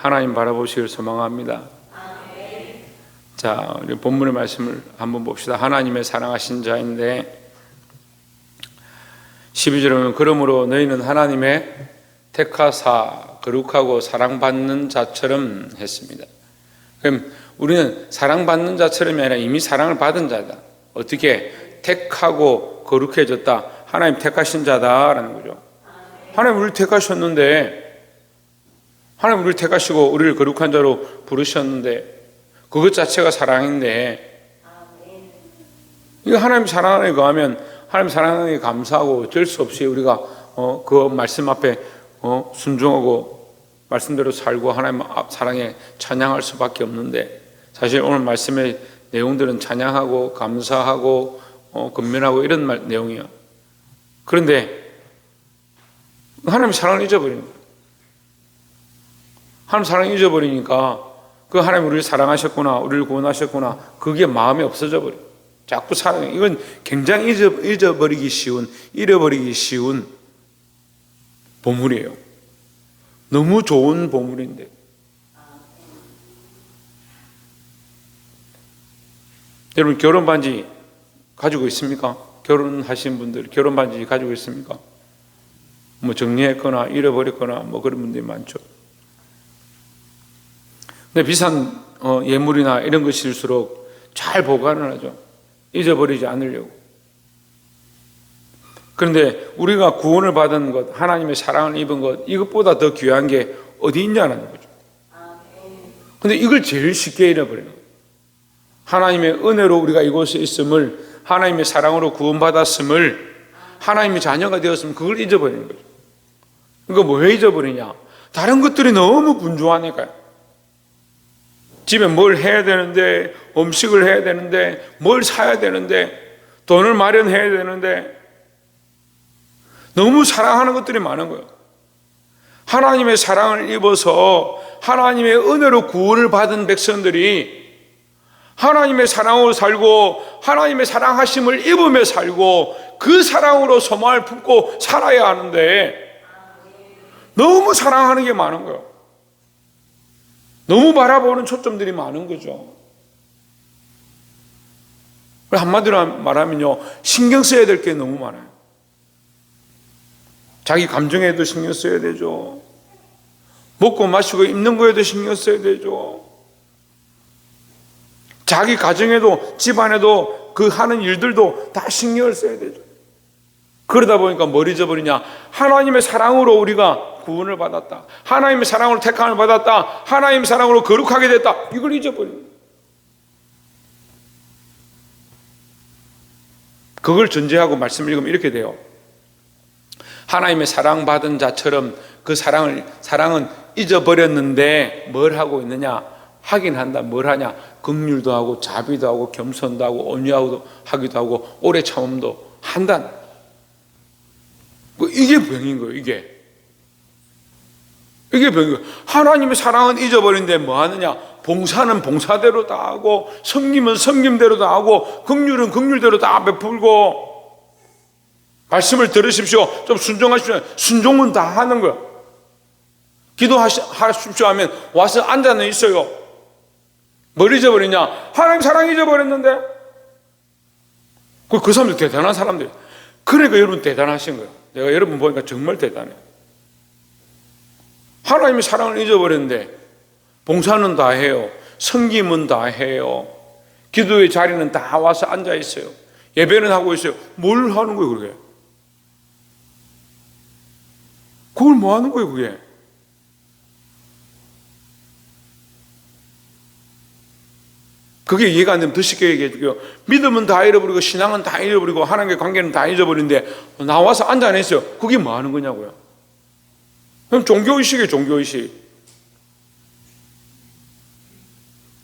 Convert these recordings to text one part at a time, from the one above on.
하나님 바라보시길 소망합니다. 자, 우리 본문의 말씀을 한번 봅시다. 하나님의 사랑하신 자인데 12절에 보면 그러므로 너희는 하나님의 택하사 거룩하고 사랑받는 자처럼 했습니다. 그럼 우리는 사랑받는 자처럼이 아니라 이미 사랑을 받은 자다. 어떻게? 택하고 거룩해졌다. 하나님 택하신 자다라는 거죠. 하나님 우리를 택하셨는데, 하나님 우리를 택하시고 우리를 거룩한 자로 부르셨는데 그것 자체가 사랑인데, 이거 하나님 사랑에 거하면 하나님 사랑에 감사하고 어쩔 수 없이 우리가 그 말씀 앞에 순종하고 말씀대로 살고 하나님 사랑에 찬양할 수밖에 없는데, 사실 오늘 말씀의 내용들은 찬양하고 감사하고 근면하고 이런 내용이에요. 그런데 하나님 사랑을 잊어버린 거예요. 하나님 사랑을 잊어버리니까 그 하나님 우리를 사랑하셨구나, 우리를 구원하셨구나, 그게 마음에 없어져 버려요. 자꾸 사랑해. 이건 굉장히 잊어버리기 쉬운, 잃어버리기 쉬운 보물이에요. 너무 좋은 보물인데. 여러분 결혼 반지 가지고 있습니까? 결혼하신 분들 결혼 반지 가지고 있습니까? 뭐 정리했거나 잃어버렸거나 뭐 그런 분들이 많죠. 근데 비싼 예물이나 이런 것일수록 잘 보관을 하죠. 잊어버리지 않으려고. 그런데 우리가 구원을 받은 것, 하나님의 사랑을 입은 것, 이것보다 더 귀한 게 어디 있냐는 거죠. 근데 이걸 제일 쉽게 잃어버리는 거예요. 하나님의 은혜로 우리가 이곳에 있음을, 하나님의 사랑으로 구원받았음을, 하나님의 자녀가 되었음을 그걸 잊어버리는 거죠. 그러니까 왜 잊어버리냐? 다른 것들이 너무 분주하니까요. 집에 뭘 해야 되는데, 음식을 해야 되는데, 뭘 사야 되는데, 돈을 마련해야 되는데, 너무 사랑하는 것들이 많은 거예요. 하나님의 사랑을 입어서 하나님의 은혜로 구원을 받은 백성들이 하나님의 사랑으로 살고 하나님의 사랑하심을 입으며 살고 그 사랑으로 소망을 품고 살아야 하는데 너무 사랑하는 게 많은 거예요. 너무 바라보는 초점들이 많은 거죠. 한마디로 말하면요, 신경 써야 될 게 너무 많아요. 자기 감정에도 신경 써야 되죠. 먹고 마시고 입는 거에도 신경 써야 되죠. 자기 가정에도 집안에도 그 하는 일들도 다 신경을 써야 되죠. 그러다 보니까 뭘 잊어버리냐? 하나님의 사랑으로 우리가 구원을 받았다, 하나님의 사랑으로 택함을 받았다, 하나님의 사랑으로 거룩하게 됐다, 이걸 잊어버립니다. 그걸 전제하고 말씀을 읽으면 이렇게 돼요. 하나님의 사랑받은 자처럼 그 사랑은 잊어버렸는데 뭘 하고 있느냐? 하긴 한다. 뭘 하냐? 긍휼도 하고 자비도 하고 겸손도 하고 온유하기도 하기도 하고 오래 참음도 한다. 이게 병인 거예요. 이게 병인 거예요. 하나님의 사랑은 잊어버린데 뭐 하느냐? 봉사는 봉사대로 다 하고, 섬김은 섬김대로 다 하고, 긍휼은 긍휼대로 다 베풀고, 말씀을 들으십시오, 좀 순종하십시오, 순종은 다 하는 거예요. 기도하십시오 하면 와서 앉아는 있어요. 뭘 잊어버리냐? 하나님 사랑 잊어버렸는데. 그 사람들 대단한 사람들. 그러니까 여러분 대단하신 거예요. 내가 여러분 보니까 정말 대단해요. 하나님의 사랑을 잊어버렸는데 봉사는 다 해요, 섬김은 다 해요, 기도의 자리는 다 와서 앉아 있어요, 예배는 하고 있어요. 뭘 하는 거예요 그게? 그걸 뭐 하는 거예요 그게? 그게 이해가 안 되면 더 쉽게 얘기해 줄게요. 믿음은 다 잃어버리고 신앙은 다 잃어버리고 하나님의 관계는 다 잊어버리는데 나와서 앉아 있어요. 그게 뭐 하는 거냐고요? 그럼 종교의식이에요. 종교의식.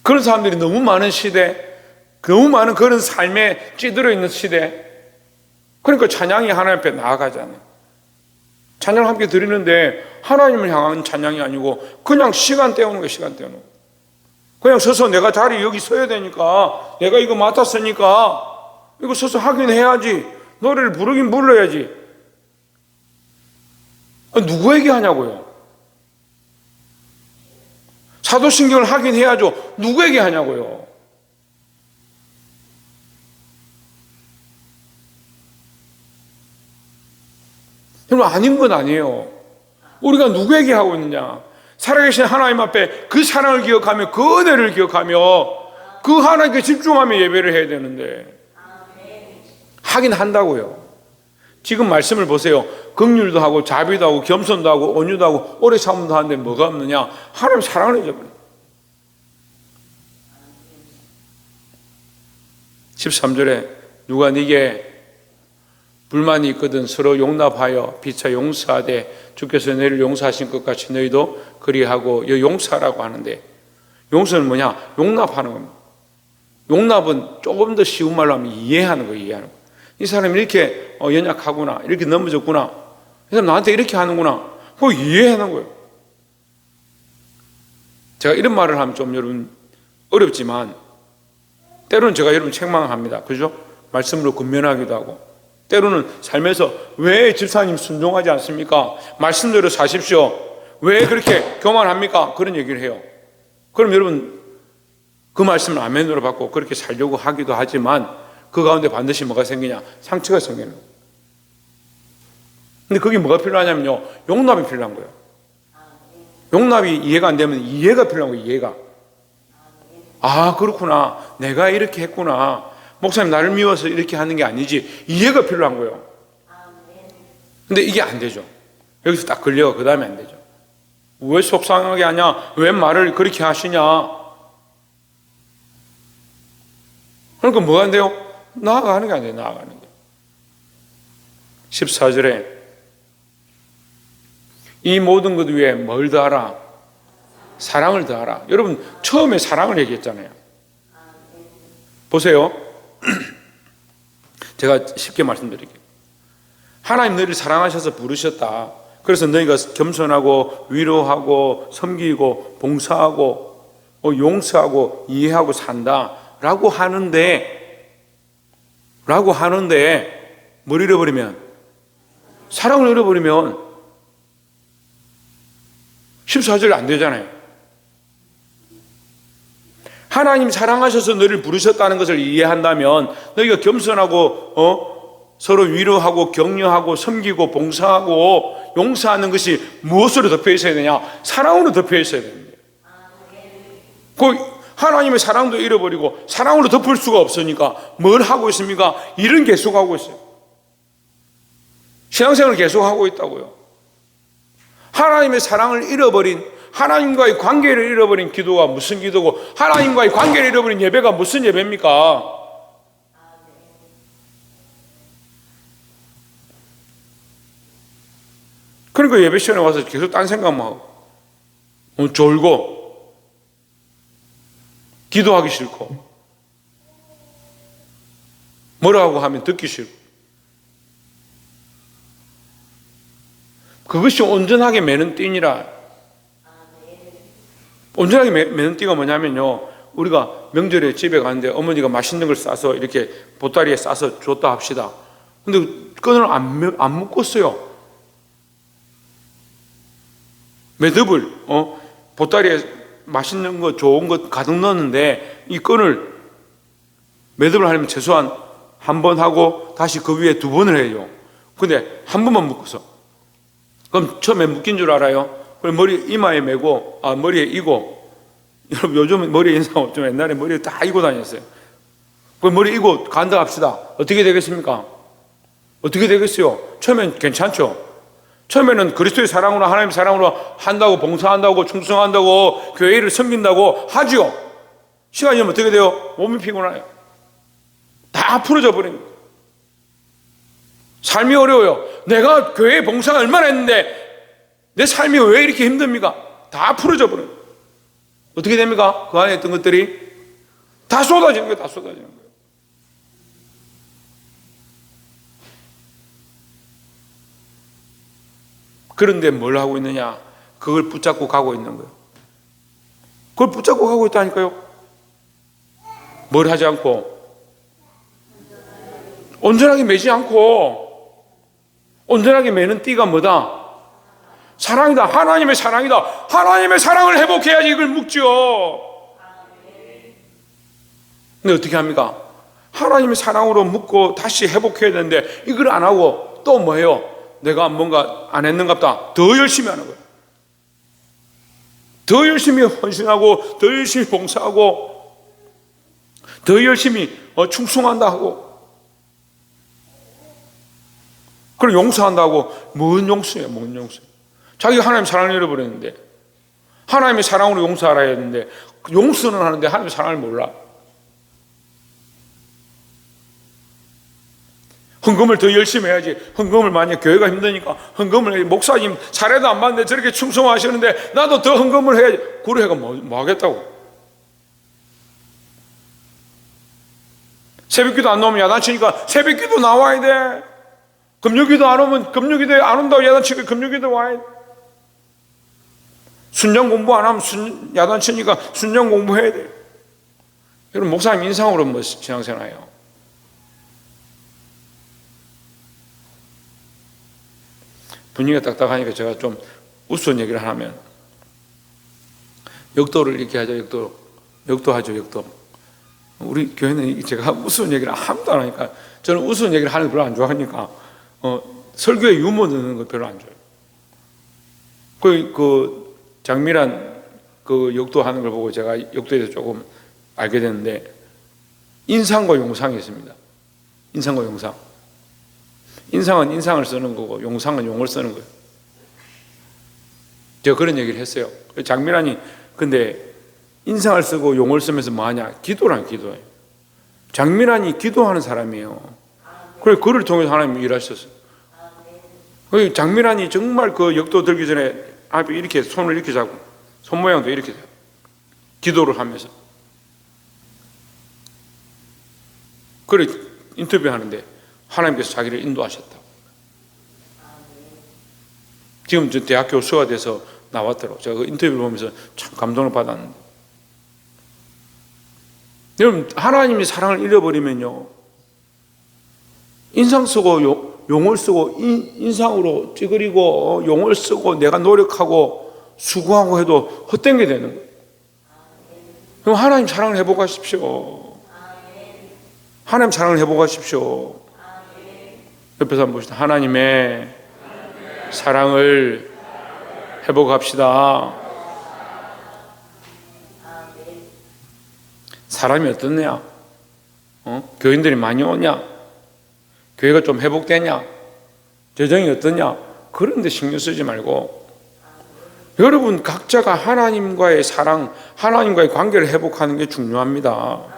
그런 사람들이 너무 많은 시대, 너무 많은 그런 삶에 찌들어 있는 시대. 그러니까 찬양이 하나님 앞에 나아가잖아요. 찬양을 함께 드리는데 하나님을 향한 찬양이 아니고 그냥 시간 때우는 거예요. 시간 때우는 거예요. 그냥 서서 내가 자리 여기 서야 되니까, 내가 이거 맡았으니까 이거 서서 하긴 해야지, 노래를 부르긴 불러야지. 누구에게 하냐고요? 사도신경을 하긴 해야죠. 누구에게 하냐고요? 여러분, 아닌 건 아니에요. 우리가 누구에게 하고 있느냐? 살아계신 하나님 앞에 그 사랑을 기억하며 그 은혜를 기억하며 그 하나님께 집중하며 예배를 해야 되는데 하긴 한다고요. 지금 말씀을 보세요. 긍휼도 하고 자비도 하고 겸손도 하고 온유도 하고 오래 참음도 하는데 뭐가 없느냐? 하나님 사랑을 잊어버려요. 13절에 누가 네게 불만이 있거든 서로 용납하여 피차 용서하되 주께서 너희를 용서하신 것 같이 너희도 그리하고. 이 용서라고 하는데 용서는 뭐냐? 용납하는 겁니다. 용납은 조금 더 쉬운 말로 하면 이해하는 거예요. 이해하는 거. 이 사람이 이렇게 연약하구나, 이렇게 넘어졌구나, 이 사람 나한테 이렇게 하는구나, 그거 이해하는 거예요. 제가 이런 말을 하면 좀 여러분 어렵지만 때로는 제가 여러분 책망합니다. 그죠? 말씀으로 근면하기도 하고. 때로는 삶에서 왜 집사님 순종하지 않습니까? 말씀대로 사십시오. 왜 그렇게 교만합니까? 그런 얘기를 해요. 그럼 여러분 그 말씀을 아멘으로 받고 그렇게 살려고 하기도 하지만 그 가운데 반드시 뭐가 생기냐? 상처가 생기는 거예요. 근데 그게 뭐가 필요하냐면요, 용납이 필요한 거예요. 용납이 이해가 안 되면 이해가 필요한 거예요. 이해가. 아, 그렇구나, 내가 이렇게 했구나, 목사님 나를 미워서 이렇게 하는 게 아니지, 이해가 필요한 거예요. 근데 이게 안 되죠. 여기서 딱 걸려가 그 다음에 안 되죠. 왜 속상하게 하냐, 왜 말을 그렇게 하시냐. 그러니까 뭐가 안 돼요? 나아가는 게 안 돼요. 나아가는 게. 14절에 이 모든 것 위에 뭘 더하라? 사랑을 더하라. 여러분 처음에 사랑을 얘기했잖아요. 보세요. 제가 쉽게 말씀드릴게요. 하나님 너희를 사랑하셔서 부르셨다. 그래서 너희가 겸손하고 위로하고 섬기고 봉사하고 용서하고 이해하고 산다 라고 하는데 뭘 잃어버리면, 사랑을 잃어버리면 14절 안 되잖아요. 하나님 사랑하셔서 너희를 부르셨다는 것을 이해한다면 너희가 겸손하고 서로 위로하고 격려하고 섬기고 봉사하고 용서하는 것이 무엇으로 덮여 있어야 되냐? 사랑으로 덮여 있어야 됩니다. 그 하나님의 사랑도 잃어버리고 사랑으로 덮을 수가 없으니까 뭘 하고 있습니까? 일은 계속하고 있어요. 신앙생활을 계속하고 있다고요. 하나님의 사랑을 잃어버린, 하나님과의 관계를 잃어버린 기도가 무슨 기도고, 하나님과의 관계를 잃어버린 예배가 무슨 예배입니까? 그러니까 예배 시간에 와서 계속 딴 생각만 하고 졸고 기도하기 싫고 뭐라고 하면 듣기 싫고. 그것이 온전하게 매는 띠니라. 온전하게 매는 띠가 뭐냐면요, 우리가 명절에 집에 가는데 어머니가 맛있는 걸 싸서 이렇게 보따리에 싸서 줬다 합시다. 근데 끈을 안 묶었어요. 매듭을 보따리에 맛있는 거 좋은 거 가득 넣었는데 이 끈을 매듭을 하려면 최소한 한 번 하고 다시 그 위에 두 번을 해요. 근데 한 번만 묶어서, 그럼 처음에 묶인 줄 알아요? 그럼 머리 이마에 메고 머리에 이고, 여러분 요즘은 머리에 인상 없죠. 옛날에 머리에 다 이고 다녔어요. 그럼 머리 이고 간다 합시다. 어떻게 되겠습니까? 어떻게 되겠어요? 처음엔 괜찮죠. 처음에는 그리스도의 사랑으로, 하나님의 사랑으로 한다고, 봉사한다고, 충성한다고, 교회를 섬긴다고 하죠. 시간이 지나면 어떻게 돼요? 몸이 피곤해요. 다 풀어져 버립니다. 삶이 어려워요. 내가 교회에 봉사를 얼마나 했는데 내 삶이 왜 이렇게 힘듭니까? 다 풀어져 버려요. 어떻게 됩니까? 그 안에 있던 것들이 다 쏟아지는 거예요. 다 쏟아지는 거예요. 그런데 뭘 하고 있느냐? 그걸 붙잡고 가고 있는 거예요. 그걸 붙잡고 가고 있다니까요. 뭘 하지 않고, 온전하게 매지 않고. 온전하게 매는 띠가 뭐다? 사랑이다. 하나님의 사랑이다. 하나님의 사랑을 회복해야지 이걸 묶지요. 근데 어떻게 합니까? 하나님의 사랑으로 묶고 다시 회복해야 되는데 이걸 안 하고 또 뭐예요? 내가 뭔가 안 했는갑다. 더 열심히 하는 거예요. 더 열심히 헌신하고 더 열심히 봉사하고 더 열심히 충성한다 하고 그리고 용서한다고. 뭔 용서예요? 뭔 용서? 자기가 하나님 사랑을 잃어버렸는데 하나님의 사랑으로 용서하라 했는데 용서는 하는데 하나님의 사랑을 몰라. 헌금을 더 열심히 해야지. 헌금을 만약 교회가 힘드니까 헌금을 해. 목사님 차례도 안 받는데 저렇게 충성하시는데 나도 더 헌금을 해야지. 그래 해가 뭐 하겠다고. 새벽기도 안 나오면 야단치니까 새벽기도 나와야 돼. 금요기도 안 오면 금요기도에 안 온다고 야단치니까 금요기도 와야 돼. 순정 공부 안 하면 야단치니까 순정 공부해야 돼. 여러분 목사님 인상으로 뭐 신앙생활해요? 분위기가 딱딱하니까 제가 좀 우스운 얘기를 하면 역도를 이렇게 하죠. 역도하죠. 역도. 우리 교회는 제가 우스운 얘기를 아무도 안 하니까 저는 우스운 얘기를 하는 거 별로 안 좋아하니까 설교에 유머 넣는 거 별로 안 좋아해요. 그 장미란 그 역도하는 걸 보고 제가 역도에 대해서 조금 알게 됐는데 인상과 용상이 있습니다. 인상과 용상. 인상은 인상을 쓰는 거고 용상은 용을 쓰는 거예요. 제가 그런 얘기를 했어요. 장미란이 근데 인상을 쓰고 용을 쓰면서 뭐 하냐? 기도란 기도예요. 장미란이 기도하는 사람이에요. 그래서 그를 통해서 하나님이 일하셨어요. 장미란이 정말 그 역도 들기 전에 앞에 이렇게 손을 이렇게 잡고 손 모양도 이렇게 돼요. 기도를 하면서. 그래 인터뷰하는데 하나님께서 자기를 인도하셨다. 지금 저 대학교 수화돼서 나왔더라고요. 제가 그 인터뷰를 보면서 참 감동을 받았는데. 여러분 하나님이 사랑을 잃어버리면요 인상 쓰고 용을 쓰고 인상으로 찌그리고 용을 쓰고 내가 노력하고 수고하고 해도 헛된 게 되는 거예요. 그럼 하나님 사랑을 회복하십시오. 하나님 사랑을 회복하십시오. 옆에서 한번 봅시다. 하나님의 사랑을 회복합시다. 사람이 어떻냐? 교인들이 많이 오냐? 교회가 좀 회복되냐? 재정이 어떠냐? 그런 데 신경 쓰지 말고 여러분 각자가 하나님과의 사랑, 하나님과의 관계를 회복하는 게 중요합니다.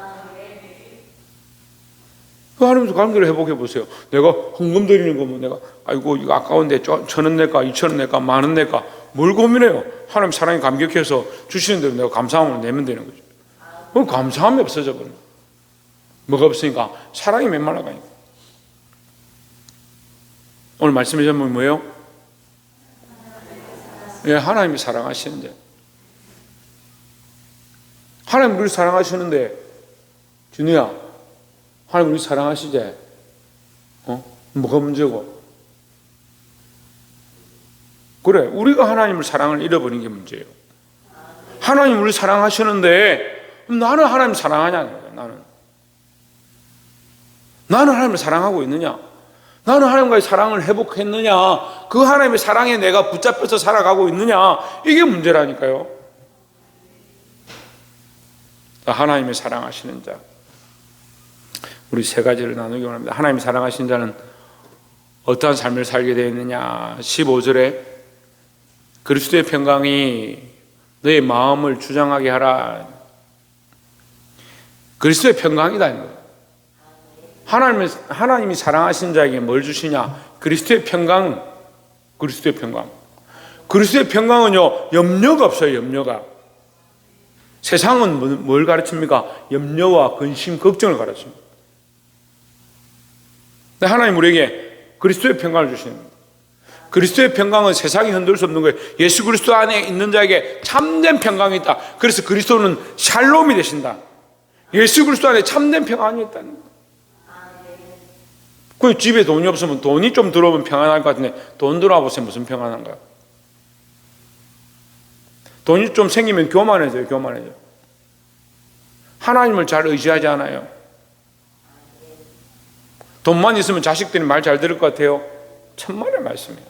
하나님과 관계를 회복해 보세요. 내가 헌금 드리는 거면 내가 아이고 이거 아까운데 1,000원 낼까 2,000원 낼까 만원 낼까 뭘 고민해요. 하나님 사랑에 감격해서 주시는 대로 내가 감사함을 내면 되는 거죠. 그럼 감사함이 없어져 버려요. 뭐가 없으니까? 사랑이 메말라가니까. 오늘 말씀의 제목이 뭐예요? 예, 하나님이 사랑하시는데. 하나님 우리를 사랑하시는데 진우야 하나님 우리 사랑하시지? 뭐가 문제고? 그래, 우리가 하나님을 사랑을 잃어버린 게 문제예요. 하나님 우리를 사랑하시는데 나는 하나님 사랑하냐는 거예요. 나는 하나님을 사랑하고 있느냐? 나는 하나님과의 사랑을 회복했느냐? 그 하나님의 사랑에 내가 붙잡혀서 살아가고 있느냐? 이게 문제라니까요. 하나님의 사랑하시는 자, 우리 세 가지를 나누기 원합니다. 하나님이 사랑하신 자는 어떠한 삶을 살게 되어 있느냐? 15절에 그리스도의 평강이 너의 마음을 주장하게 하라. 그리스도의 평강이다. 하나님이 사랑하신 자에게 뭘 주시냐? 그리스도의 평강. 그리스도의 평강. 그리스도의 평강은요, 염려가 없어요, 염려가. 세상은 뭘 가르칩니까? 염려와 근심, 걱정을 가르칩니다. 근데 하나님 우리에게 그리스도의 평강을 주시는 거예요. 그리스도의 평강은 세상이 흔들 수 없는 거예요. 예수 그리스도 안에 있는 자에게 참된 평강이 있다. 그래서 그리스도는 샬롬이 되신다. 예수 그리스도 안에 참된 평안이 있다는 거예요. 그 집에 돈이 없으면 돈이 좀 들어오면 평안할 것 같은데 돈 들어와 보세요. 무슨 평안한가요? 돈이 좀 생기면 교만해져요. 하나님을 잘 의지하지 않아요. 돈만 있으면 자식들이 말 잘 들을 것 같아요. 천만의 말씀이에요.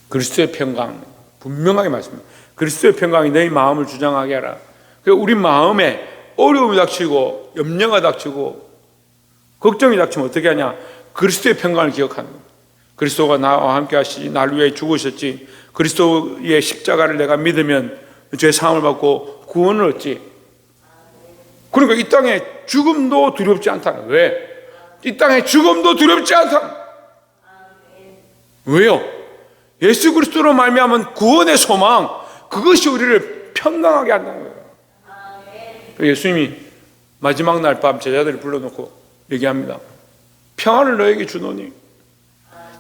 그리스도의 평강, 분명하게 말씀합니다. 그리스도의 평강이 너희 마음을 주장하게 하라. 우리 마음에 어려움이 닥치고 염려가 닥치고 걱정이 닥치면 어떻게 하냐? 그리스도의 평강을 기억하는 겁니다. 그리스도가 나와 함께 하시지, 나를 위해 죽으셨지, 그리스도의 십자가를 내가 믿으면 죄 사함을 받고 구원을 얻지. 그러니까 이 땅에 죽음도 두렵지 않다는. 왜? 이 땅에 죽음도 두렵지 않다는. 왜요? 예수 그리스도로 말미암은 구원의 소망, 그것이 우리를 평강하게 한다는 거예요. 예수님이 마지막 날 밤 제자들을 불러놓고 얘기합니다. 평안을 너에게 주노니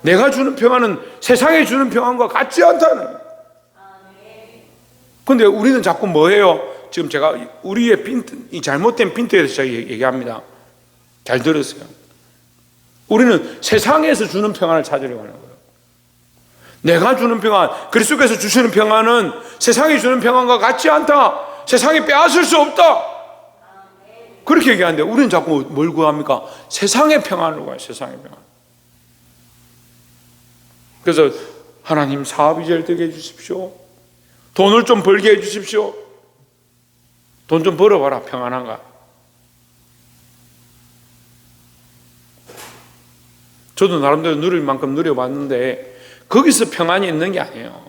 내가 주는 평안은 세상에 주는 평안과 같지 않다는. 그런데 우리는 자꾸 뭐예요? 지금 제가 우리의 이 잘못된 핀트에 대해서 제가 얘기합니다. 잘 들으세요. 우리는 세상에서 주는 평안을 찾으려고 하는 거예요. 내가 주는 평안, 그리스도께서 주시는 평안은 세상이 주는 평안과 같지 않다. 세상이 빼앗을 수 없다. 그렇게 얘기하는데 우리는 자꾸 뭘 구합니까? 세상의 평안을 구해요. 세상의 평안. 그래서 하나님 사업이 잘 되게 해주십시오. 돈을 좀 벌게 해주십시오. 돈 좀 벌어봐라. 평안한가? 저도 나름대로 누릴 만큼 누려봤는데 거기서 평안이 있는 게 아니에요.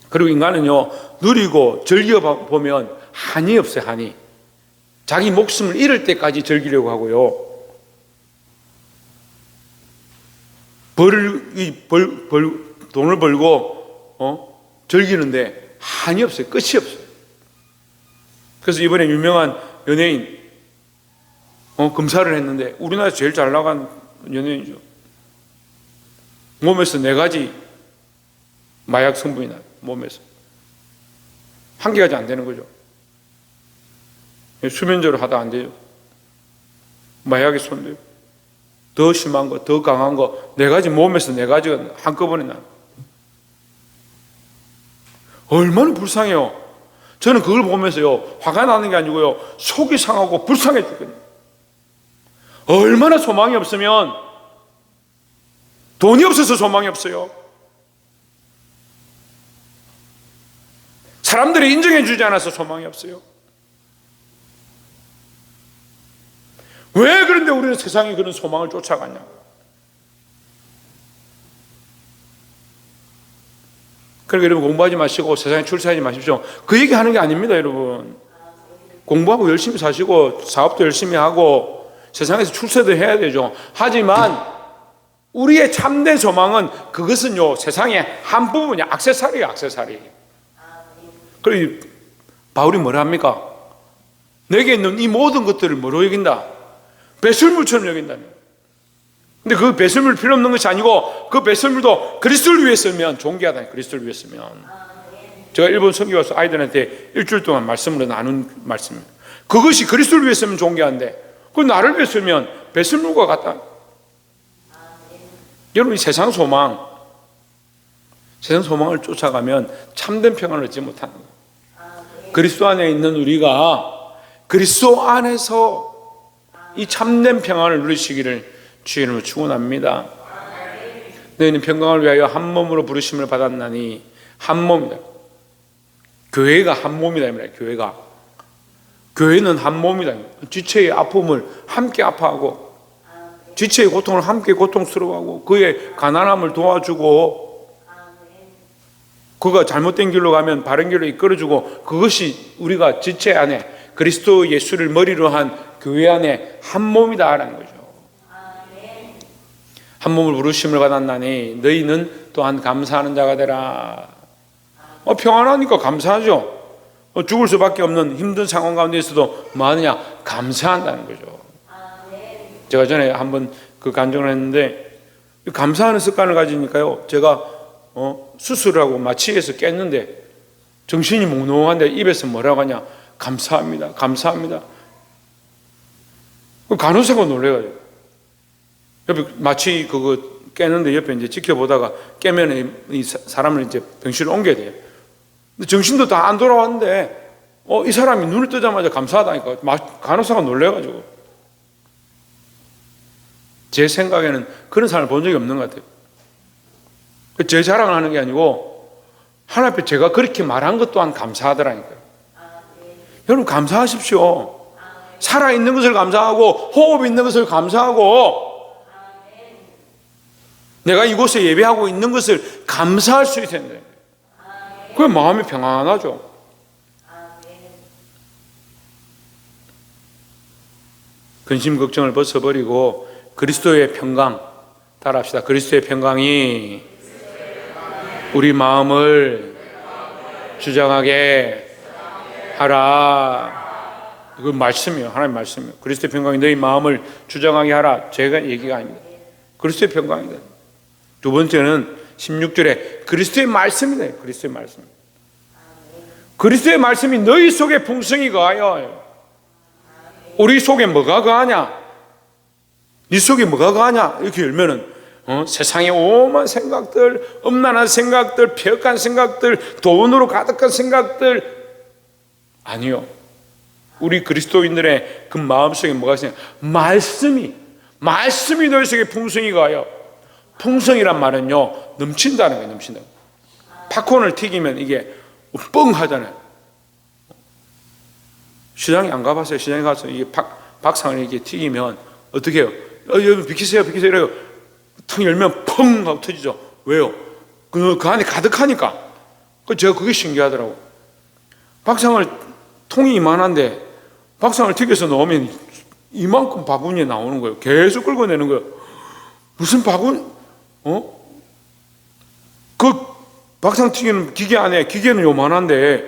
그리고 인간은요, 누리고 즐겨보면 한이 없어요. 한이. 자기 목숨을 잃을 때까지 즐기려고 하고요, 돈을 벌고 즐기는데 한이 없어요. 끝이 없어요. 그래서 이번에 유명한 연예인 검사를 했는데 우리나라에서 제일 잘 나간 연예인이죠. 몸에서 4가지 마약 성분이 나요. 몸에서 한 개까지 안 되는 거죠. 수면제로 하다 안 돼요. 마약에 손대요. 더 심한 거, 더 강한 거, 4가지, 몸에서 4가지가 한꺼번에 나요. 얼마나 불쌍해요. 저는 그걸 보면서요, 화가 나는 게 아니고요, 속이 상하고 불쌍해 죽거든요. 얼마나 소망이 없으면, 돈이 없어서 소망이 없어요. 사람들이 인정해 주지 않아서 소망이 없어요. 왜 그런데 우리는 세상에 그런 소망을 쫓아가냐? 그러니까 여러분 공부하지 마시고 세상에 출세하지 마십시오. 그 얘기 하는 게 아닙니다, 여러분. 공부하고 열심히 사시고 사업도 열심히 하고 세상에서 출세도 해야 되죠. 하지만 우리의 참된 소망은 그것은요, 세상의 한 부분이야. 액세서리예요, 액세서리. 그리고 바울이 뭐라 합니까? 내게 있는 이 모든 것들을 뭐로 여긴다? 배설물처럼 여긴다며. 근데 그 배설물 필요 없는 것이 아니고 그 배설물도 그리스도를 위해 쓰면 존귀하다. 그리스도를 위해 쓰면. 제가 일본 선교 가서 아이들한테 일주일 동안 말씀으로 나눈 말씀입니다. 그것이 그리스도를 위해 쓰면 존귀한데 그 나를 위해 쓰면 배설물과 같다. 여러분, 이 세상 소망을 쫓아가면 참된 평안을 얻지 못하는 거예요. 그리스도 안에 있는 우리가 그리스도 안에서 이 참된 평안을 누리시기를 주의 이름으로 축원합니다. 너희는 평강을 위하여 한 몸으로 부르심을 받았나니. 한 몸이다. 교회가 한 몸이다. 교회는 한 몸이다. 지체의 아픔을 함께 아파하고 지체의 고통을 함께 고통스러워하고 그의 가난함을 도와주고 그가 잘못된 길로 가면 바른 길로 이끌어주고, 그것이 우리가 지체 안에 그리스도 예수를 머리로 한 교회 안에 한 몸이다라는 거죠. 한 몸을 부르심을 받았나니 너희는 또한 감사하는 자가 되라. 평안하니까 감사하죠. 죽을 수밖에 없는 힘든 상황 가운데 있어도 뭐 하느냐? 감사한다는 거죠. 제가 전에 한번 그 간증을 했는데, 감사하는 습관을 가지니까요, 제가 수술을 하고 마취해서 깼는데 정신이 몽롱한데 입에서 뭐라고 하냐? 감사합니다. 감사합니다. 간호사가 놀래가지고 옆에 마치 그거 깨는데 옆에 이제 지켜보다가 깨면 이 사람을 이제 병실로 옮겨야 돼요. 근데 정신도 다 안 돌아왔는데 이 사람이 눈을 뜨자마자 감사하다니까 간호사가 놀래가지고. 제 생각에는 그런 사람을 본 적이 없는 것 같아요. 제 자랑을 하는 게 아니고 하나님 앞에 제가 그렇게 말한 것 또한 감사하더라니까요. 여러분 감사하십시오. 살아있는 것을 감사하고 호흡 있는 것을 감사하고 내가 이곳에 예배하고 있는 것을 감사할 수 있어야 돼요. 그게 마음이 평안하죠. 근심 걱정을 벗어버리고 그리스도의 평강 따라합시다. 그리스도의 평강이 우리 마음을 주장하게 하라. 이건 말씀이에요. 하나님 말씀이에요. 그리스도의 평강이 너희 마음을 주장하게 하라. 제가 얘기가 아닙니다. 그리스도의 평강이다. 두 번째는 16절에 그리스도의 말씀이다. 그리스도의 말씀. 그리스도의 말씀이 너희 속에 풍성히 거하여. 우리 속에 뭐가 거하냐? 네 속에 뭐가 거하냐? 이렇게 열면은 세상의 오만 생각들, 음란한 생각들, 폐역한 생각들, 돈으로 가득한 생각들 아니요. 우리 그리스도인들의 그 마음속에 뭐가 있냐? 말씀이 너희 속에 풍성히 거하여. 풍성이란 말은요 넘친다는 거예요. 넘친다. 팝콘을 튀기면 이게 뻥 하잖아요. 시장에 안 가봤어요? 시장에 가서 이게 박상을 이렇게 튀기면 어떻게 해요? 여러분 비키세요 이래요. 턱 열면 펑 하고 터지죠. 왜요? 그 안에 가득하니까. 제가 그게 신기하더라고. 박상을 통이 이만한데 박상을 튀겨서 넣으면 이만큼 바구니에 나오는 거예요. 계속 긁어내는 거예요. 무슨 바구니? 그 박상 튀기는 기계 안에 기계는 요만한데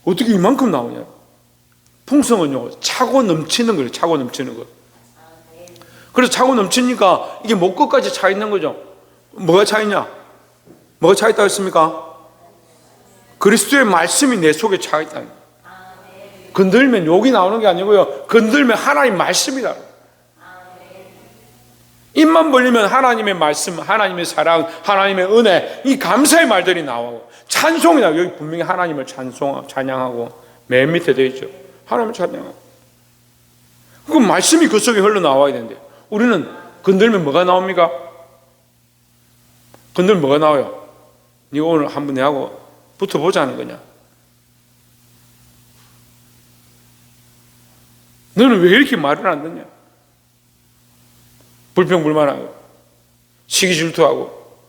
어떻게 이만큼 나오냐? 풍성은요 차고 넘치는 거예요. 차고 넘치는 거. 그래서 차고 넘치니까 이게 목 끝까지 차 있는 거죠. 뭐가 차 있냐? 뭐가 차 있다고 했습니까? 그리스도의 말씀이 내 속에 차 있다. 건들면 욕이 나오는 게 아니고요. 건들면 하나님 말씀이다. 입만 벌리면 하나님의 말씀, 하나님의 사랑, 하나님의 은혜, 이 감사의 말들이 나오고 찬송이다. 여기 분명히 하나님을 찬양하고 맨 밑에 되어 있죠. 하나님을 찬양하고. 그 말씀이 그 속에 흘러나와야 되는데 우리는 건들면 뭐가 나옵니까? 건들면 뭐가 나와요? 네가 오늘 한번 내하고 붙어보자는 거냐? 너는 왜 이렇게 말을 안 듣냐? 불평불만하고 시기질투하고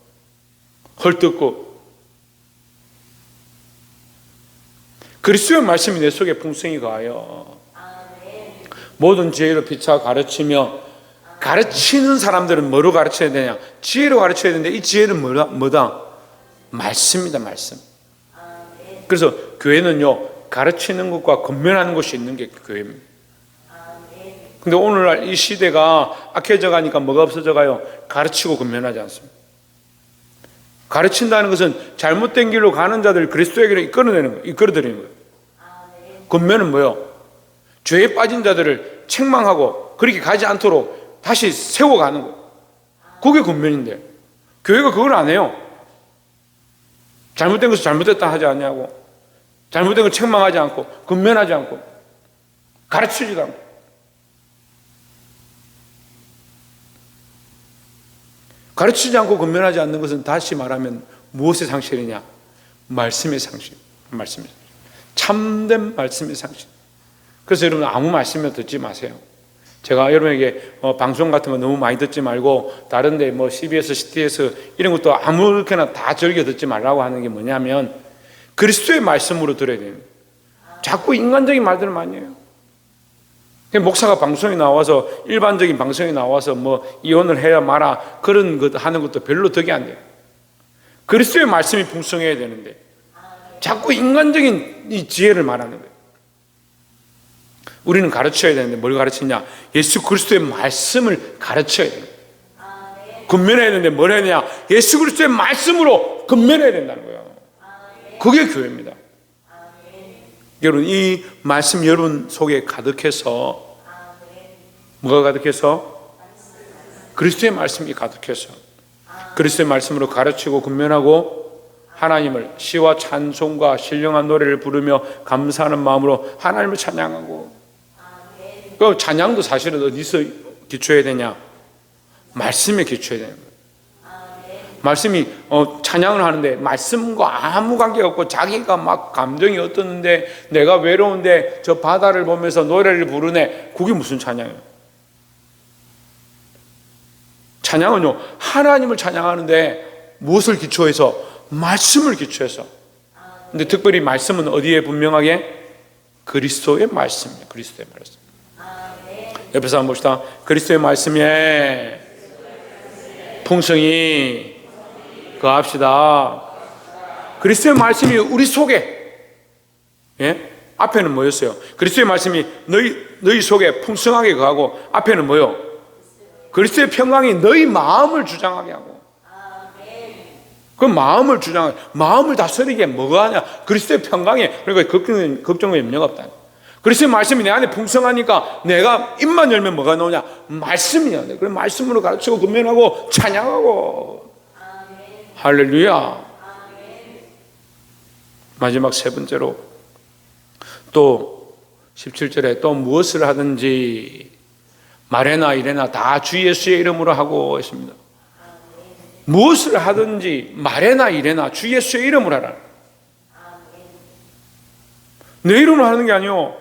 헐뜯고. 그리스도의 말씀이 내 속에 풍성히 거하여 모든 지혜로 피차 가르치며. 가르치는 사람들은 뭐로 가르쳐야 되냐? 지혜로 가르쳐야 되는데 이 지혜는 뭐다? 말씀이다. 말씀. 그래서 교회는요 가르치는 것과 권면하는 것이 있는 게 교회입니다. 근데 오늘날 이 시대가 악해져 가니까 뭐가 없어져 가요? 가르치고 권면하지 않습니다. 가르친다는 것은 잘못된 길로 가는 자들 그리스도에게로 이끌어내는 거예요. 이끌어들이는 거예요. 권면은 뭐요? 죄에 빠진 자들을 책망하고 그렇게 가지 않도록 다시 세워가는 거예요. 그게 권면인데 교회가 그걸 안 해요. 잘못된 것을 잘못됐다 하지 않냐고, 잘못된 걸 책망하지 않고 권면하지 않고 가르치지도 않고. 가르치지 않고 권면하지 않는 것은 다시 말하면 무엇의 상실이냐? 말씀의 상실. 말씀의 상실. 참된 말씀의 상실. 그래서 여러분 아무 말씀을 듣지 마세요. 제가 여러분에게 방송 같은 거 너무 많이 듣지 말고 다른데 뭐 CBS, CTS 이런 것도 아무렇게나 다 즐겨 듣지 말라고 하는 게 뭐냐면 그리스도의 말씀으로 들어야 됩니다. 자꾸 인간적인 말들을 많이 해요. 목사가 방송에 나와서 일반적인 방송에 나와서 뭐 이혼을 해야 마라 그런 것 하는 것도 별로 덕이 안 돼요. 그리스도의 말씀이 풍성해야 되는데 자꾸 인간적인 이 지혜를 말하는 거예요. 우리는 가르쳐야 되는데 뭘 가르치냐? 예수 그리스도의 말씀을 가르쳐야 돼요. 권면해야 되는데 뭘 해야 되냐? 예수 그리스도의 말씀으로 권면해야 된다는 거예요. 그게 교회입니다. 여러분 이 말씀 여러분 속에 가득해서 뭐가 가득해서? 그리스도의 말씀이 가득해서 그리스도의 말씀으로 가르치고 군면하고 하나님을 시와 찬송과 신령한 노래를 부르며 감사하는 마음으로 하나님을 찬양하고, 그 찬양도 사실은 어디서 기초해야 되냐? 말씀에 기초해야 되는 거예요. 말씀이 찬양을 하는데 말씀과 아무 관계가 없고 자기가 막 감정이 어떻는데 내가 외로운데 저 바다를 보면서 노래를 부르네. 그게 무슨 찬양이에요? 찬양은요, 하나님을 찬양하는데 무엇을 기초해서? 말씀을 기초해서. 근데 특별히 말씀은 어디에 분명하게? 그리스도의 말씀이에요. 그리스도의 말씀. 옆에서 한번 봅시다. 그리스도의 말씀에 풍성히 거합시다. 그리스도의 말씀이 우리 속에, 예? 앞에는 뭐였어요? 그리스도의 말씀이 너희 속에 풍성하게 거하고, 앞에는 뭐요? 그리스도의 평강이 너희 마음을 주장하게 하고. 그 마음을 주장하게, 마음을 다스리게 뭐가 하냐? 그리스도의 평강에. 그러니까 걱정과 염려가 없다. 그리스도의 말씀이 내 안에 풍성하니까 내가 입만 열면 뭐가 나오냐? 말씀이야. 그 말씀으로 가르치고 군면하고 찬양하고. 할렐루야. 마지막 세 번째로 또 17절에 또 무엇을 하든지 말해나 이래나 다 주 예수의 이름으로 하고 있습니다. 무엇을 하든지 말해나 이래나 주 예수의 이름으로 하라. 내 이름으로 하는 게 아니요.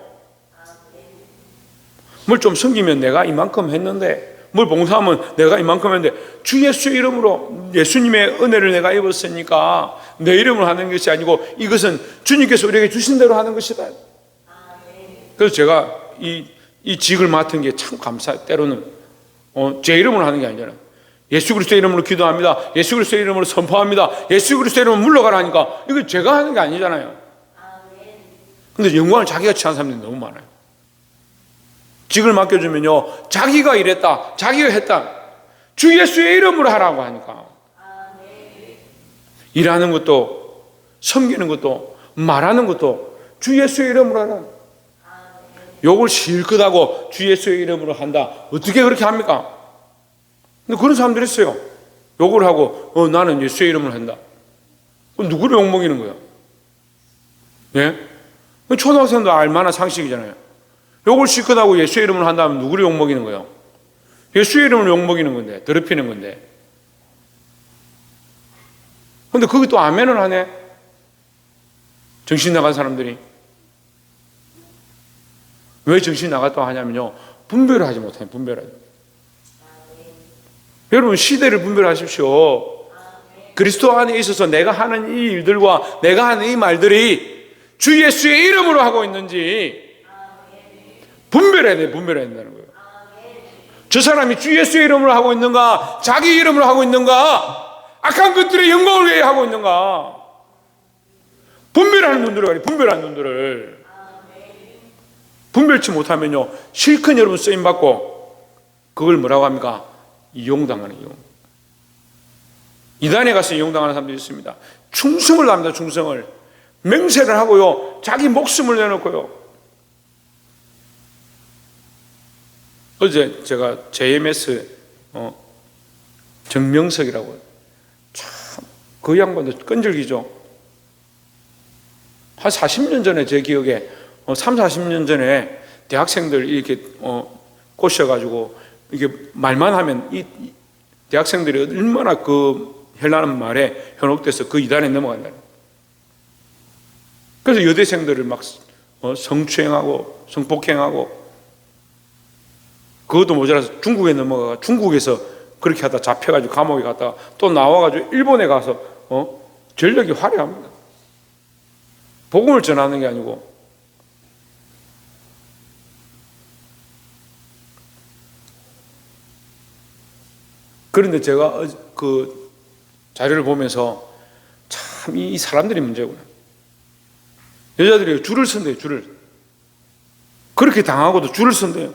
뭘 좀 섬기면 내가 이만큼 했는데, 뭘 봉사하면 내가 이만큼 했는데, 주 예수의 이름으로 예수님의 은혜를 내가 입었으니까 내 이름으로 하는 것이 아니고 이것은 주님께서 우리에게 주신 대로 하는 것이다. 그래서 제가 이 직을 맡은 게 참 감사해요. 때로는 제 이름으로 하는 게 아니잖아요. 예수 그리스도의 이름으로 기도합니다. 예수 그리스도의 이름으로 선포합니다. 예수 그리스도의 이름으로 물러가라니까 이거 제가 하는 게 아니잖아요. 근데 영광을 자기가 취한 사람들이 너무 많아요. 직을 맡겨주면요, 자기가 이랬다, 자기가 했다, 주 예수의 이름으로 하라고 하니까. 일하는 것도, 섬기는 것도, 말하는 것도 주 예수의 이름으로 하라. 욕을 실컷 하고 주 예수의 이름으로 한다. 어떻게 그렇게 합니까? 근데 그런 사람들이 있어요. 욕을 하고 나는 예수의 이름으로 한다. 그럼 누구를 욕먹이는 거야? 예? 초등학생도 알만한 상식이잖아요. 욕을 실컷 하고 예수의 이름으로 한다면 누구를 욕먹이는 거예요? 예수의 이름을 욕먹이는 건데, 더럽히는 건데. 근데 그게 또 아멘을 하네? 정신 나간 사람들이. 왜 정신 나갔다고 하냐면요, 분별을 하지 못해요. 분별하지. 여러분, 시대를 분별하십시오. 그리스도 안에 있어서 내가 하는 이 일들과 내가 하는 이 말들이 주 예수의 이름으로 하고 있는지 분별해야 돼. 분별해야 된다는 거예요. 저 사람이 주 예수의 이름으로 하고 있는가, 자기 이름으로 하고 있는가, 악한 것들의 영광을 위해 하고 있는가. 분별하는 눈들을 가리. 분별하는 눈들을. 분별치 못하면요, 실컷 여러분 쓰임받고 그걸 뭐라고 합니까? 이용당하는 이용. 이단에 가서 이용당하는 사람들이 있습니다. 충성을 합니다. 충성을. 맹세를 하고요, 자기 목숨을 내놓고요. 어제 제가 JMS 정명석이라고, 참 그 양반도 끈질기죠. 한 40년 전에 제 기억에 3, 40년 전에 대학생들 이렇게 꼬셔가지고 이게 말만 하면 이 대학생들이 얼마나 그 헬라는 말에 현혹돼서 그 이단에 넘어간다. 그래서 여대생들을 막 성추행하고 성폭행하고, 그것도 모자라서 중국에 넘어가, 중국에서 그렇게 하다 잡혀가지고 감옥에 갔다가 또 나와가지고 일본에 가서 전력이 화려합니다. 복음을 전하는 게 아니고. 그런데 제가 그 자료를 보면서 참 이 사람들이 문제구나. 여자들이 줄을 선대요. 줄을. 그렇게 당하고도 줄을 선대요.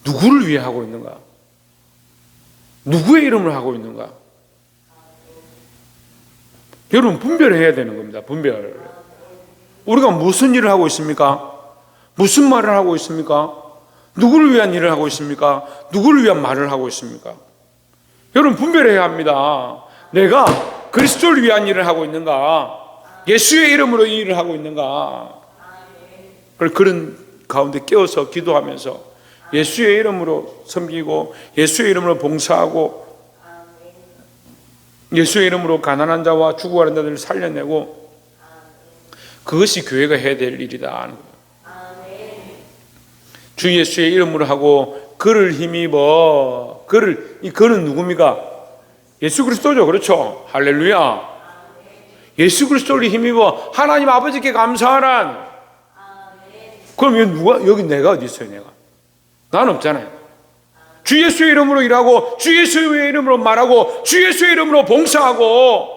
누구를 위해 하고 있는가? 누구의 이름을 하고 있는가? 여러분 분별해야 되는 겁니다. 분별. 우리가 무슨 일을 하고 있습니까? 무슨 말을 하고 있습니까? 누구를 위한 일을 하고 있습니까? 누구를 위한 말을 하고 있습니까? 여러분 분별해야 합니다. 내가 그리스도를 위한 일을 하고 있는가? 예수의 이름으로 이 일을 하고 있는가? 그런 가운데 깨어서 기도하면서 예수의 이름으로 섬기고 예수의 이름으로 봉사하고 예수의 이름으로 가난한 자와 죽어가는 자들을 살려내고 그것이 교회가 해야 될 일이다. 주 예수의 이름으로 하고 그를 힘입어. 그는 누굽니까? 예수 그리스도죠. 그렇죠. 할렐루야. 예수 그리스도를 힘입어 하나님 아버지께 감사하란. 그럼 여기 내가 어디 있어요? 내가 난 없잖아요. 주 예수의 이름으로 일하고 주 예수의 이름으로 말하고 주 예수의 이름으로 봉사하고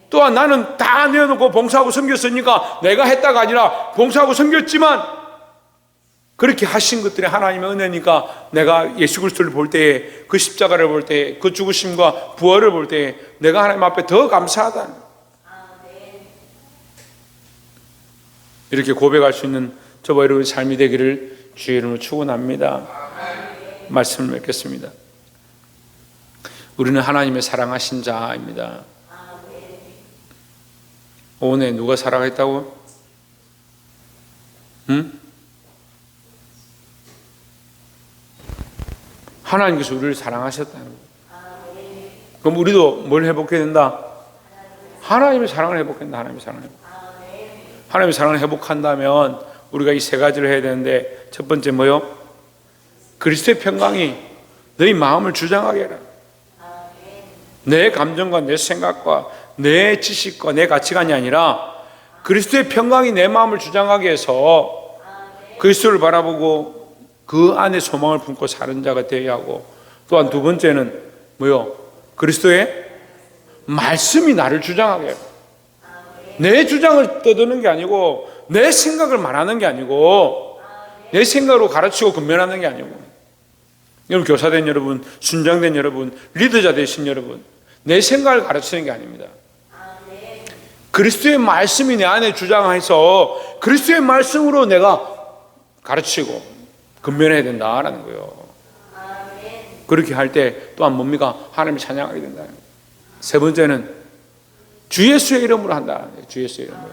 또한 나는 다 내어놓고 봉사하고 섬겼으니까 내가 했다가 아니라 봉사하고 섬겼지만 그렇게 하신 것들이 하나님의 은혜니까 내가 예수 그리스도를 볼 때에 그 십자가를 볼 때에 그 죽으심과 부활을 볼 때에 내가 하나님 앞에 더 감사하다. 이렇게 고백할 수 있는 저와 여러분의 삶이 되기를 주의 이름으로 축원합니다. 말씀을 맺겠습니다. 우리는 하나님의 사랑하신 자입니다. 오늘 누가 사랑했다고? 응? 하나님께서 우리를 사랑하셨다는 거예요. 그럼 우리도 뭘 회복해야 된다? 하나님의 사랑을 회복해야 된다. 하나님의 사랑을 회복한다면 우리가 이 세 가지를 해야 되는데 첫 번째 뭐요? 그리스도의 평강이 너희 마음을 주장하게 해라. 내 감정과 내 생각과 내 지식과 내 가치관이 아니라 그리스도의 평강이 내 마음을 주장하게 해서 그리스도를 바라보고 그 안에 소망을 품고 사는 자가 되어야 하고 또한 두 번째는 뭐요? 그리스도의 말씀이 나를 주장하게 해요. 내 주장을 떠드는 게 아니고 내 생각을 말하는 게 아니고 내 생각으로 가르치고 근면하는 게 아니고 여러분 교사된 여러분, 순장된 여러분, 리더자 되신 여러분 내 생각을 가르치는 게 아닙니다. 그리스도의 말씀이 내 안에 주장해서 그리스도의 말씀으로 내가 가르치고 근면해야 된다라는 거예요. 그렇게 할 때 또한 뭡니까? 하나님을 찬양하게 된다는 거예요. 세 번째는 주 예수의 이름으로 한다는 거예요. 주 예수의 이름으로.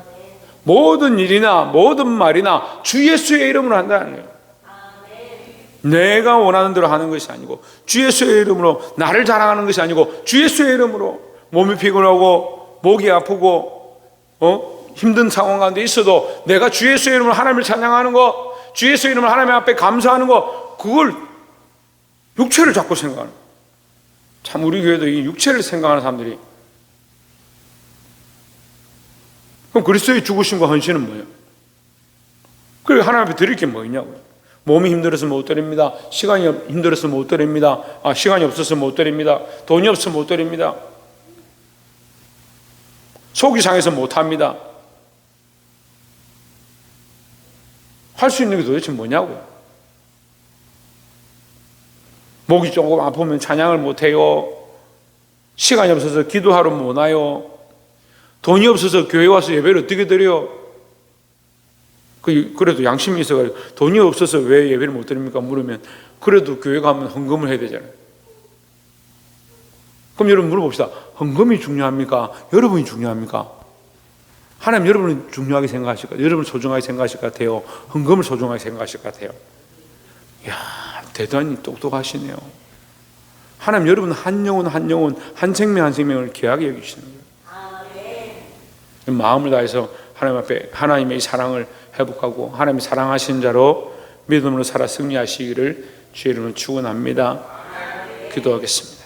모든 일이나 모든 말이나 주 예수의 이름으로 한다는 거예요. 내가 원하는 대로 하는 것이 아니고 주 예수의 이름으로 나를 자랑하는 것이 아니고 주 예수의 이름으로 몸이 피곤하고 목이 아프고 힘든 상황 가운데 있어도 내가 주 예수의 이름으로 하나님을 찬양하는 거 주 예수의 이름으로 하나님 앞에 감사하는 거 그걸 육체를 자꾸 생각하는 거예요. 참 우리 교회도 이 육체를 생각하는 사람들이 그럼 그리스도의 죽으심과 헌신은 뭐예요? 그리고 하나님 앞에 드릴 게 뭐 있냐고요. 몸이 힘들어서 못 드립니다. 시간이 힘들어서 못 드립니다. 시간이 없어서 못 드립니다. 돈이 없어서 못 드립니다. 속이 상해서 못 합니다. 할 수 있는 게 도대체 뭐냐고요. 목이 조금 아프면 찬양을 못 해요. 시간이 없어서 기도하러 못 와요. 돈이 없어서 교회 와서 예배를 어떻게 드려요? 그래도 양심이 있어가지고 돈이 없어서 왜 예배를 못 드립니까? 물으면 그래도 교회 가면 헌금을 해야 되잖아요. 그럼 여러분 물어봅시다. 헌금이 중요합니까? 여러분이 중요합니까? 하나님 여러분을 중요하게 생각하실 것 같아요. 여러분을 소중하게 생각하실 것 같아요. 헌금을 소중하게 생각하실 것 같아요. 이야, 대단히 똑똑하시네요. 하나님 여러분 한 영혼 한 영혼 한 생명 한 생명을 귀하게 여기시는 거예요. 마음을 다해서 하나님 앞에 하나님의 이 사랑을 회복하고 하나님의 사랑하신 자로 믿음으로 살아 승리하시기를 주의 이름으로 축원합니다. 기도하겠습니다.